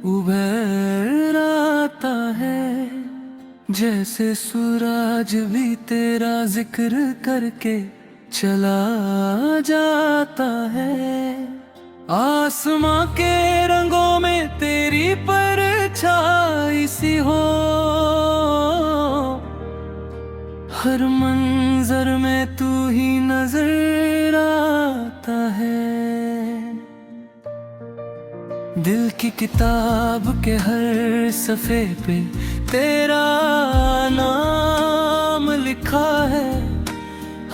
उभर आता है, जैसे सूरज भी तेरा जिक्र करके चला जाता है। आसमां के रंगों में तेरी परछाई सी हो, हर मंजर में तू ही नजर आता है। दिल की किताब के हर सफ़े पे तेरा नाम लिखा है,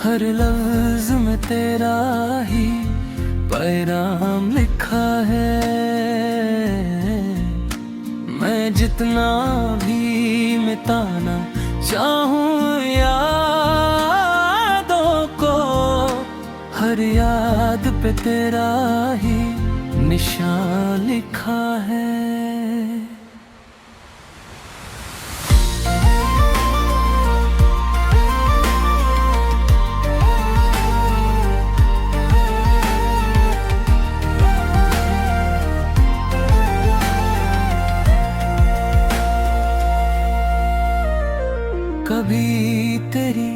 हर लफ्ज में तेरा ही पैगाम लिखा है। मैं जितना भी मिटाना चाहूं यादों को, हर याद पे तेरा ही निशान लिखा है। कभी तेरी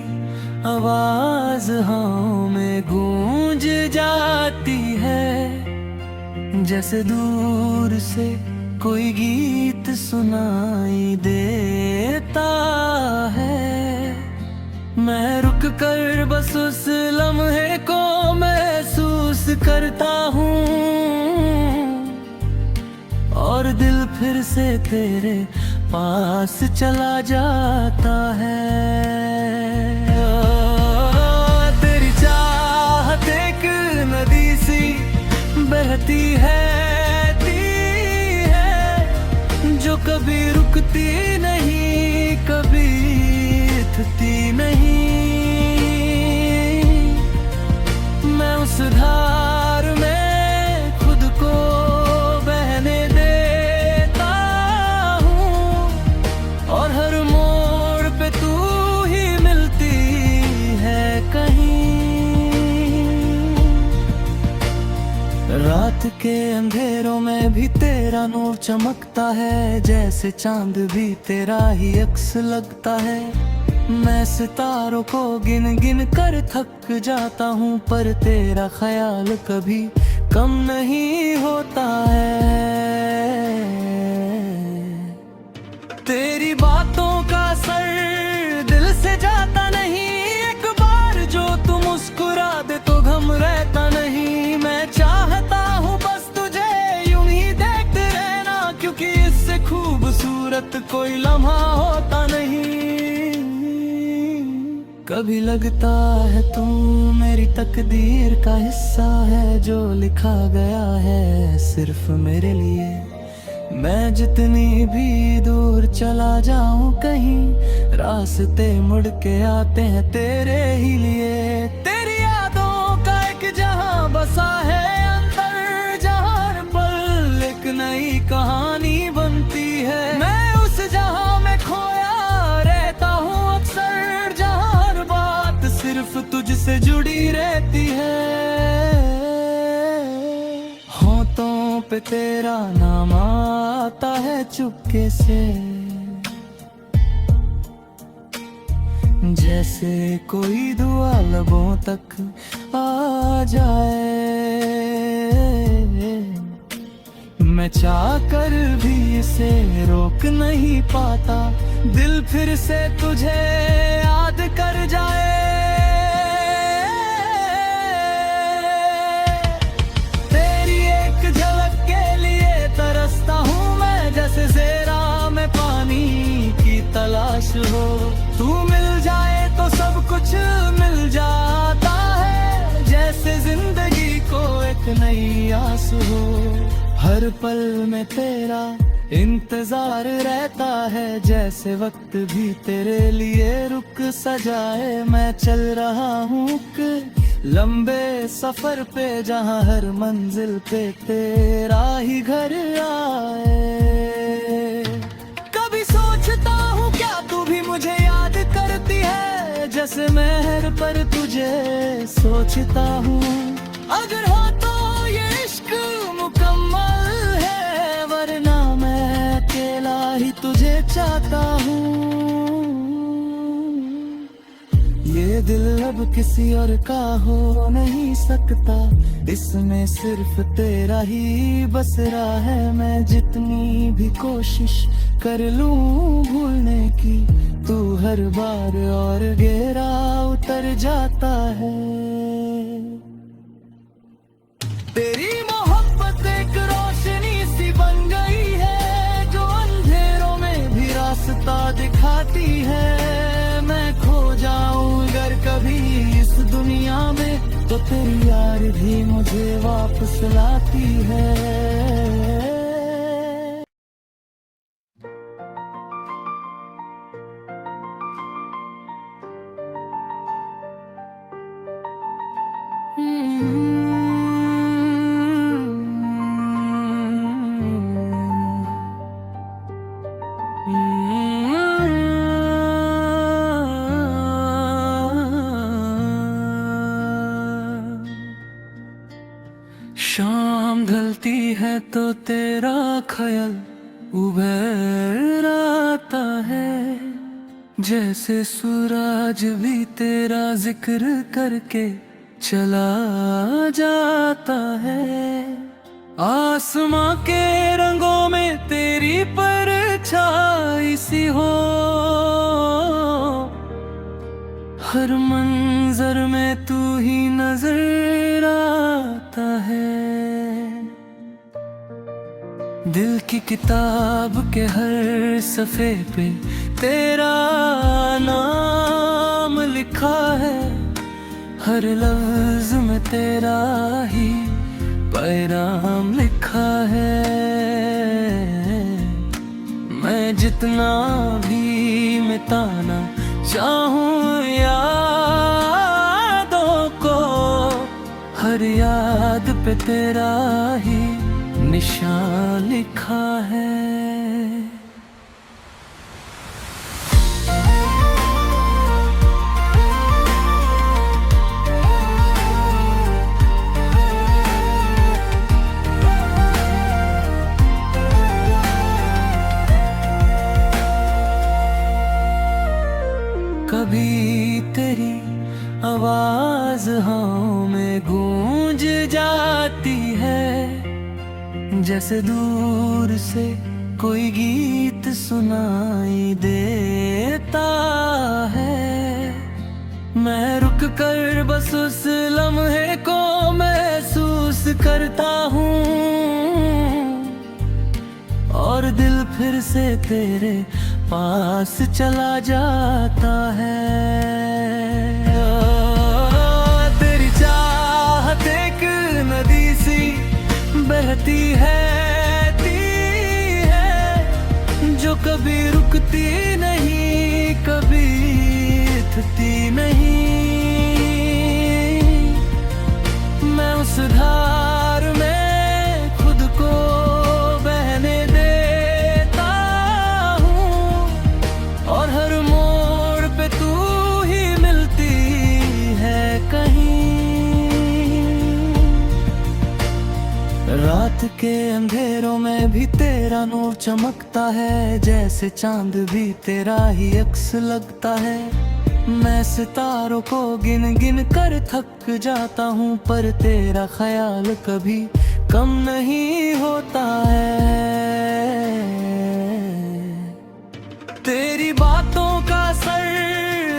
आवाज हाँ में गूंज जाती है, जैसे दूर से कोई गीत सुनाई देता है। मैं रुक कर बस उस लम्हे को महसूस करता हूँ, और दिल फिर से तेरे पास चला जाता है। तेरी चाहत एक नदी सी बहती है, जो कभी रुकती नहीं, कभी थकती नहीं। मैं उस धार में खुद को बहने देता हूँ, और हर मोड़ पे तू ही मिलती है कहीं। रात के अंधेरों में भी तेरा नूर चमकता है, जैसे चांद भी तेरा ही अक्स लगता है। मैं सितारों को गिन गिन कर थक जाता हूँ, पर तेरा ख्याल कभी कम नहीं होता है। तेरी बातों का असर दिल से जाता नहीं, एक बार जो तू मुस्कुरा दे तो गम रहता नहीं। मैं चाहता हूँ बस तुझे यूं ही देखते रहना, क्योंकि इससे खूबसूरत कोई लम्हा होता नहीं। कभी लगता है तू मेरी तकदीर का हिस्सा है, जो लिखा गया है सिर्फ मेरे लिए। मैं जितनी भी दूर चला जाऊं कहीं, रास्ते मुड़ के आते हैं तेरे ही लिए। तेरी यादों का एक जहां बसा है अंदर, जहां हर पल एक नई कहानी बनती है। मैं उस जहां में खोया रहता हूँ अक्सर, जहां हर बात सिर्फ तुझसे जुड़ी रहती है। होठों पे तेरा नाम आता है चुपके से, जैसे कोई दुआ लबों तक आ जाए। मैं चाह कर भी इसे रोक नहीं पाता, दिल फिर से तुझे याद कर जाए। तेरी एक झलक के लिए तरसता हूँ मैं, जैसे ज़ेरा में पानी की तलाश हो। तू मिल जाए तो सब कुछ मिल जाता है, जैसे जिंदगी को एक नई आस हो। हर पल में तेरा इंतजार रहता है, जैसे वक्त भी तेरे लिए रुक सजाए। मैं चल रहा हूँ लंबे सफर पे, जहाँ हर मंजिल पे तेरा ही घर आए। कभी सोचता हूँ क्या तू भी मुझे याद करती है, जैसे महर पर तुझे सोचता हूँ। अगर हो तो ये इश्क मुकम्मल है, वरना चाहता हूँ। ये दिल अब किसी और का हो नहीं सकता, इसमें सिर्फ तेरा ही बस रहा है। मैं जितनी भी कोशिश कर लूं भूलने की, तू हर बार और गहरा उतर जाता है। तेरी मोहब्बत एक रोशनी सी बन गई है, जो अंधेरों में भी रास्ता दिखाती है। मैं खो जाऊं अगर कभी इस दुनिया में, तो तेरी यार भी मुझे वापस लाती है। शाम ढलती है तो तेरा ख्याल उभर आता है, जैसे सूरज भी तेरा जिक्र करके चला जाता है। आसमां के रंगों में तेरी परछाई सी हो, हर मंजर में तू ही नजर आता है। दिल की किताब के हर सफ़े पे तेरा नाम लिखा है, हर लफ्ज में तेरा ही पैगाम लिखा है। मैं जितना भी मिटाना चाहूं यादों को, हर याद पे तेरा ही निशान लिखा है। कभी तेरी आवाज हाँ में गूंज जाती है, जैसे दूर से कोई गीत सुनाई देता है। मैं रुक कर बस उस लम्हे को महसूस करता हूँ, और दिल फिर से तेरे पास चला जाता है। तेरी चाहत एक नदी सी बहती है, जो कभी रुकती नहीं, कभी थकती नहीं। मैं उस धार में खुद को बहने देता हूँ, और हर मोड़ पे तू ही मिलती है कहीं। रात के अंधेरों में भी तेरा नूर चमकता है, जैसे चांद भी तेरा ही अक्स लगता है। मैं सितारों को गिन गिन कर थक जाता हूँ, पर तेरा ख्याल कभी कम नहीं होता है। तेरी बातों का असर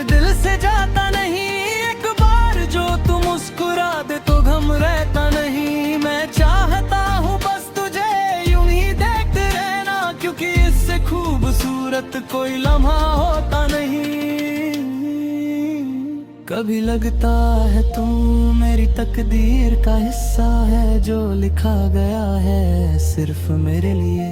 दिल से जाता नहीं, एक बार जो तू मुस्कुरा दे तो गम रहता नहीं। मैं चाहता हूँ बस तुझे यूं ही देखते रहना, क्योंकि इससे खूबसूरत कोई लम्हा होता नहीं। कभी लगता है तू मेरी तकदीर का हिस्सा है, जो लिखा गया है सिर्फ मेरे लिए।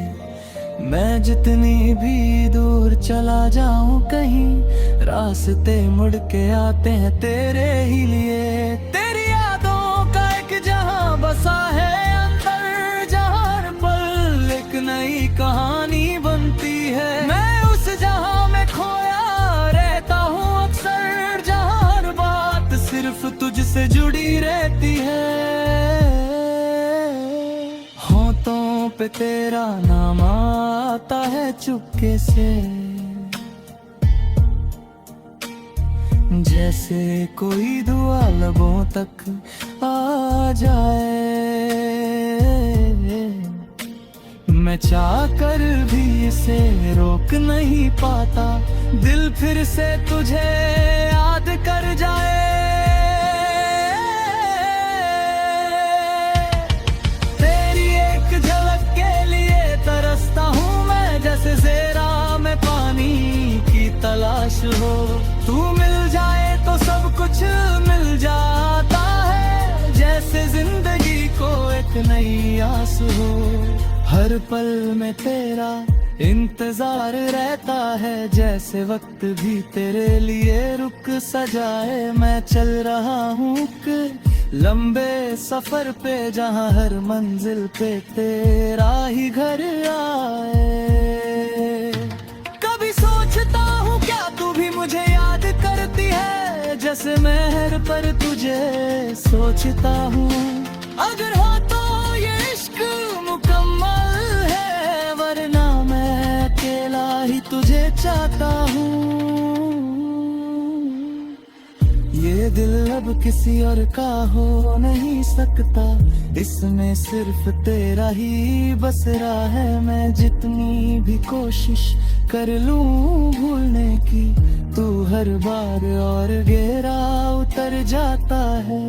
मैं जितनी भी दूर चला जाऊं कहीं, रास्ते मुड़ के आते हैं तेरे ही लिए। तेरी यादों का एक जहां बसा है अंदर, जहां हर पल एक नई कहानी बनती है। मैं उस जहां में खोया रहता हूँ अक्सर, जहां हर बात सिर्फ तुझसे जुड़ी रहती है। होठों पे पे तेरा नाम आता है चुपके से, जैसे कोई दुआ लबों तक आ जाए। मैं चाह कर भी इसे रोक नहीं पाता, दिल फिर से तुझे याद कर जाए। तेरी एक झलक के लिए तरसता हूँ मैं, जैसे ज़ेरा में पानी की तलाश हो। तू मिल जाए तो सब कुछ मिल जाता है, जैसे जिंदगी को एक नई आस हो। हर पल में तेरा इंतजार रहता है, जैसे वक्त भी तेरे लिए रुक सजाए। मैं चल रहा हूँ लंबे सफर पे, जहाँ हर मंजिल पे तेरा ही घर आए। कभी सोचता हूँ क्या तू भी मुझे याद करती है, जैसे महर पर तुझे सोचता हूँ। अगर हो तो ये इश्क मुकम्मल है, वरना मैं अकेला ही तुझे चाहता हूँ। ये दिल अब किसी और का हो नहीं सकता, इसमें सिर्फ तेरा ही बस रहा है। मैं जितनी भी कोशिश कर लूं भूलने की, तू हर बार और गहरा उतर जाता है।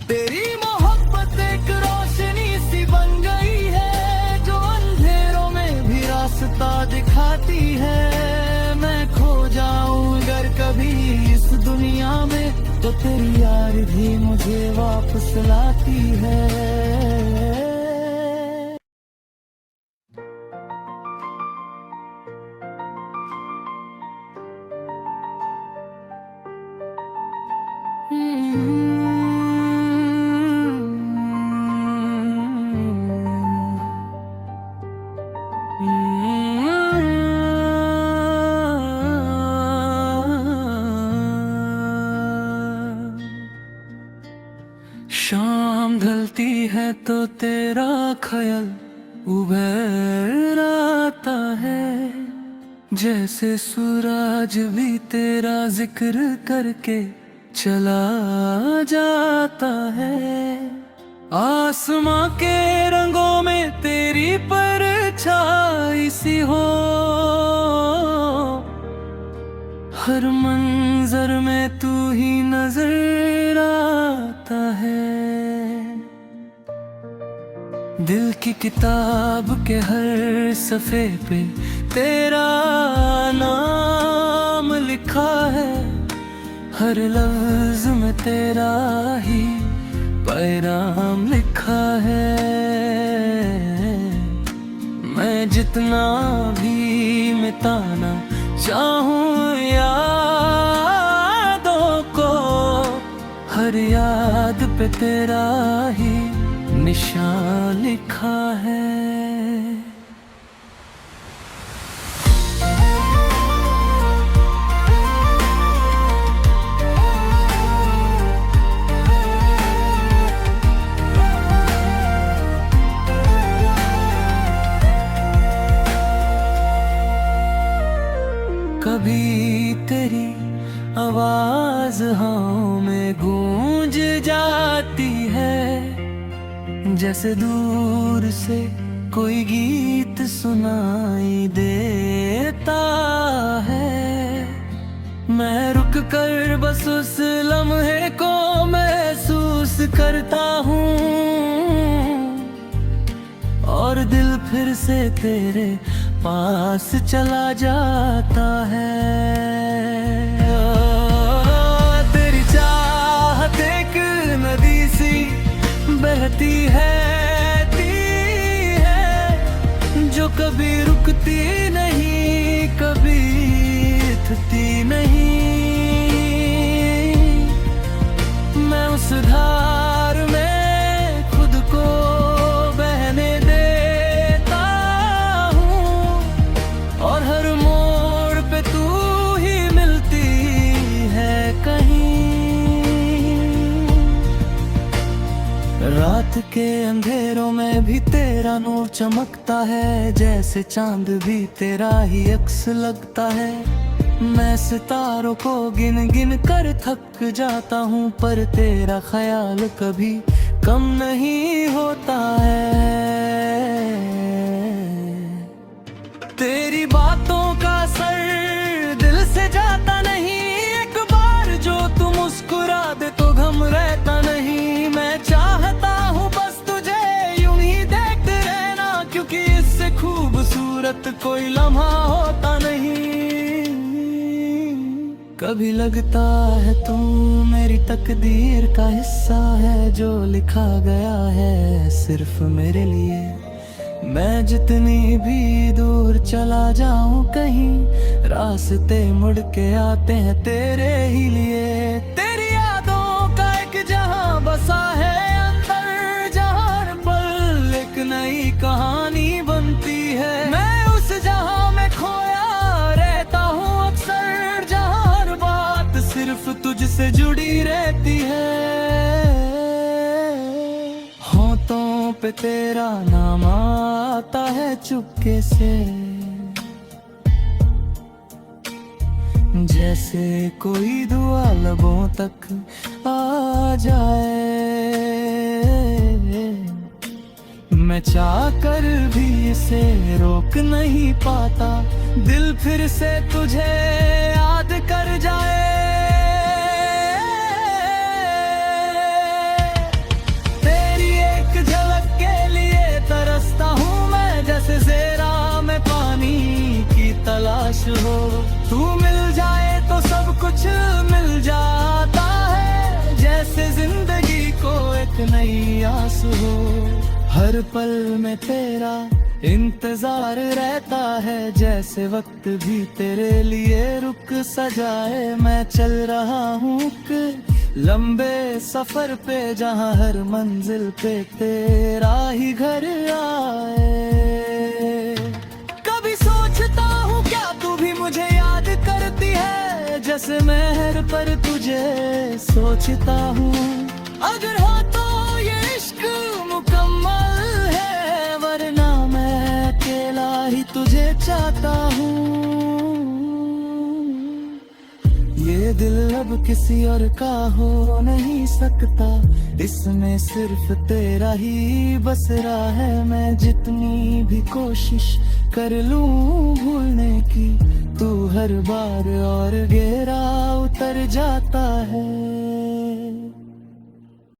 तेरी मोहब्बत एक रोशनी सी बन गई है, जो अंधेरों में भी रास्ता दिखाती है। मैं खो जाऊं अगर कभी इस दुनिया में, तो तेरी यार भी मुझे वापस लाती है। शाम ढलती है तो तेरा ख्याल उभर आता है, जैसे सूरज भी तेरा जिक्र करके चला जाता है। आसमां के रंगों में तेरी परछाई सी हो, हर मंजर में तू ही नजर आता है। दिल की किताब के हर सफ़े पे तेरा नाम लिखा है, हर लफ्ज में तेरा ही पैगाम लिखा है। मैं जितना भी मिटाना चाहूं यादों को, हर याद पे तेरा ही निशान लिखा है। कभी तेरी आवाज हाँ में गूंज जाती है, जैसे दूर से कोई गीत सुनाई देता है। मैं रुक कर बस उस लम्हे को महसूस करता हूँ, और दिल फिर से तेरे पास चला जाता है। तेरी चाहत एक नदी सी बहती है, जो कभी रुकती नहीं, कभी थकती नहीं। मैं उस धार में खुद को बहने देता हूँ, और हर मोड़ पे तू ही मिलती है कहीं। रात के के अंधेरों में भी तेरा नूर चमकता है, जैसे चांद भी तेरा ही अक्स लगता है। मैं सितारों को गिन गिन कर थक जाता हूँ, पर तेरा ख्याल कभी कम नहीं होता है। तेरी बातों का असर दिल से जाता नहीं, एक बार जो तू मुस्कुरा दे तो गम रहता नहीं। मैं चाहता हूँ बस तुझे यूं ही देखते रहना, क्योंकि इससे खूबसूरत कोई लम्हा होता नहीं। कभी लगता है तुम मेरी तकदीर का हिस्सा है, जो लिखा गया है सिर्फ मेरे लिए। मैं जितनी भी दूर चला जाऊं कहीं, रास्ते मुड़ के आते हैं तेरे ही लिए। तेरी यादों का एक जहां बसा है अंदर, जहां हर पल एक नई कहानी बनती है। मैं उस जहां में खोया रहता हूँ अक्सर, जहां हर बात सिर्फ तुझसे जुड़ी रहती है। होंठों पे तेरा नाम आता है चुपके से, जैसे कोई दुआ लबों तक आ जाए। मैं चाह कर भी इसे रोक नहीं पाता, दिल फिर से तुझे याद कर जाए। तेरी एक झलक के लिए तरसता हूँ मैं, जैसे ज़ेरा में पानी की तलाश हो। तू मिल जाए तो सब कुछ मिल जाता है, जैसे जिंदगी को एक नई आस हो। हर पल में तेरा इंतजार रहता है, जैसे वक्त भी तेरे लिए रुक सजाए। मैं चल रहा हूँ लंबे सफर पे, जहाँ हर मंजिल पे तेरा ही घर आए। कभी सोचता हूँ क्या तू भी मुझे याद करती है, जैसे मेहर पर तुझे सोचता हूँ। अगर हो तो ये इश्क मुकम्मल है, वरना मैं अकेला ही तुझे चाहता हूँ। ये दिल अब किसी और का हो नहीं सकता, इसमें सिर्फ तेरा ही बस रहा है। मैं जितनी भी कोशिश कर लूं भूलने की, तू हर बार और गहरा उतर जाता